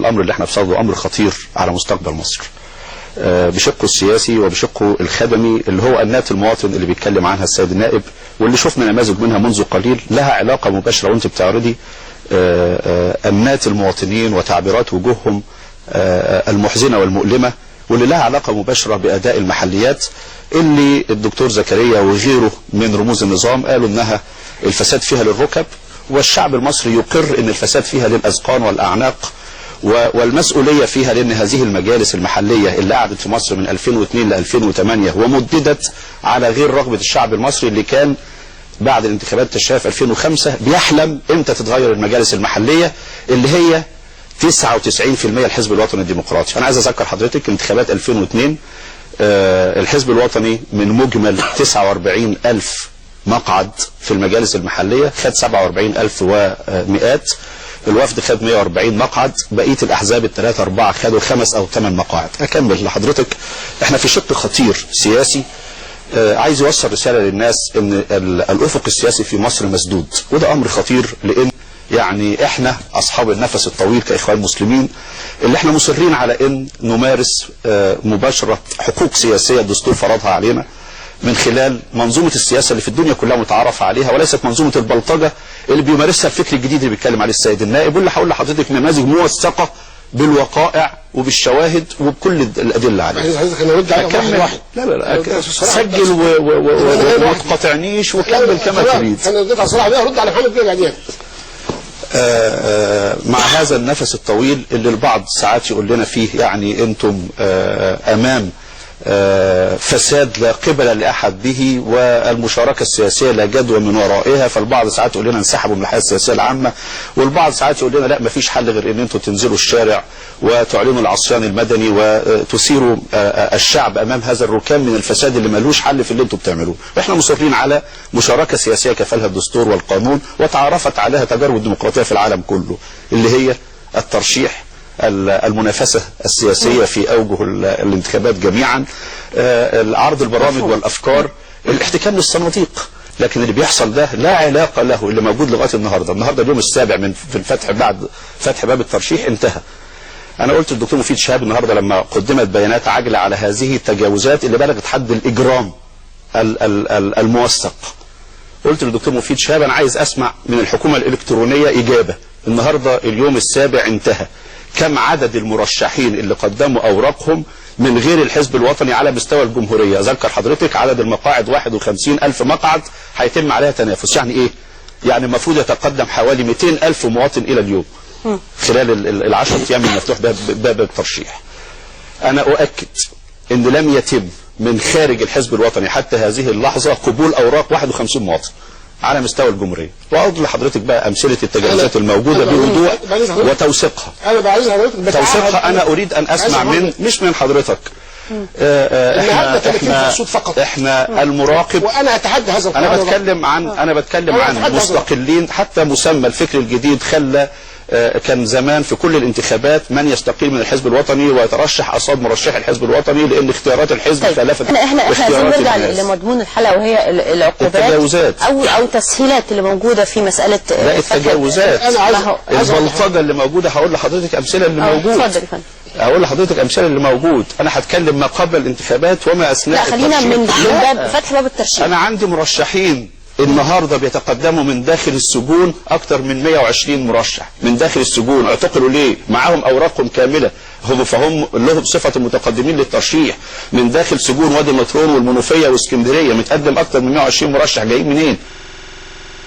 الامر اللي احنا بصدده امر خطير على مستقبل مصر بشقه السياسي وبشقه الخدمي، اللي هو أنات المواطن اللي بيتكلم عنها السيد النائب، واللي شفنا نماذج منها منذ قليل لها علاقة مباشرة وانت بتعرضي أنات المواطنين وتعبيرات وجوههم المحزنة والمؤلمة، واللي لها علاقة مباشرة بأداء المحليات اللي الدكتور زكريا وغيره من رموز النظام قالوا انها الفساد فيها للركب، والشعب المصري يقر ان الفساد فيها للأذقان والأعناق، والمسؤولية فيها لأن هذه المجالس المحلية اللي قعدت في مصر من 2002 ل 2008 ومددت على غير رغبة الشعب المصري اللي كان بعد الانتخابات التشريعية في 2005 بيحلم امتى تتغير المجالس المحلية اللي هي 99% الحزب الوطني الديمقراطي. أنا عايز أذكر حضرتك انتخابات 2002 الحزب الوطني من مجمل 49,000 مقعد في المجالس المحلية خد 47,000 ومئات، الوفد خد 140 مقعد، بقيه الاحزاب الثلاثه اربعه خدوا 5 أو 8 مقاعد. اكمل لحضرتك، احنا في شق خطير سياسي عايز يوصل رساله للناس ان الافق السياسي في مصر مسدود، وده امر خطير لان يعني احنا اصحاب النفس الطويل كاخوان مسلمين اللي احنا مصرين على ان نمارس مباشره حقوق سياسيه الدستور فرضها علينا من خلال منظومة السياسة اللي في الدنيا كلها متعارف عليها، وليست منظومة البلطجة اللي بيمارسها الفكر الجديد اللي بيتكلم عليه السيد النائب، واللي هقول لحضرتك نماذج موثقة بالوقائع وبالشواهد وبكل الأدلة عليها. حضرتك انا ارد عليك واحد واحد. لا سجل وما تقاطعنيش وكمل كما تريد. انا اديت على صلاح بيه ارد على محمد بيه بعدين. مع هذا النفس الطويل اللي البعض ساعات يقول لنا فيه يعني انتم امام فساد لا قبل لأحد به والمشاركة السياسية لا جدوى من ورائها، فالبعض ساعات يقول لنا انسحبوا من الحياة السياسية العامة، والبعض ساعات يقول لنا لا مفيش حل غير ان انتم تنزلوا الشارع وتعلنوا العصيان المدني وتثيروا الشعب امام هذا الركام من الفساد اللي ملوش حل في اللي انتم بتعملوه. احنا مصرين على مشاركة سياسية كفلها الدستور والقانون وتعرفت عليها تجارب الديمقراطية في العالم كله، اللي هي الترشيح، المنافسة السياسية في أوجه الانتخابات جميعا، عرض البرامج والأفكار، الاحتكام للصناديق. لكن اللي بيحصل ده لا علاقة له اللي موجود لغاية النهاردة اليوم السابع من في الفتح بعد فتح باب الترشيح انتهى. أنا قلت للدكتور مفيد شهاب النهاردة لما قدمت بيانات عاجلة على هذه التجاوزات اللي بلغت حد الإجرام الموثق، قلت للدكتور مفيد شهاب أنا عايز أسمع من الحكومة الإلكترونية إجابة. النهاردة اليوم السابع انتهى، كم عدد المرشحين اللي قدموا أوراقهم من غير الحزب الوطني على مستوى الجمهورية؟ أذكر حضرتك عدد المقاعد 51,000 مقعد هيتم عليها تنافس. يعني إيه؟ يعني المفروض يتقدم حوالي 200,000 مواطن إلى اليوم خلال ال10 أيام المفتوح باب الترشيح. أنا أؤكد أن لم يتم من خارج الحزب الوطني حتى هذه اللحظة قبول أوراق 51 مواطن على مستوى الجمهورية. وأقول لحضرتك بقى أمثلة التجاوزات الموجودة بوضوح وتوثيقها. أنا بعايز حضرتك توثيقها. أنا أريد أن أسمع مش من حضرتك. احنا المراقب، وأنا أتحدى هذا القرار. أنا بتكلم عن مستقلين. حتى مسمى الفكر الجديد خلى كان زمان في كل الانتخابات من يستقيل من الحزب الوطني ويترشح قصاد مرشح الحزب الوطني لان اختيارات الحزب خالفت احنا عايزين نرجع لمضمون الحلقه وهي العقوبات او تسهيلات اللي موجوده في مساله التجاوزات. البلطجه اللي موجوده هقول لحضرتك امثله اللي موجود. اتفضل يا فندم. اقول لحضرتك امثله اللي موجود. انا هتكلم ما قبل الانتخابات وما اثناء الترشيح. لا خلينا من باب فتح باب الترشيح. انا عندي مرشحين النهاردة بيتقدموا من داخل السجون أكثر من 120 مرشح من داخل السجون. اعتقلوا ليه؟ معاهم أوراقهم كاملة، فهم لهم صفة المتقدمين للترشيح. من داخل سجون وادي النطرون والمنوفية واسكندرية متقدم أكثر من 120 مرشح. جايين منين؟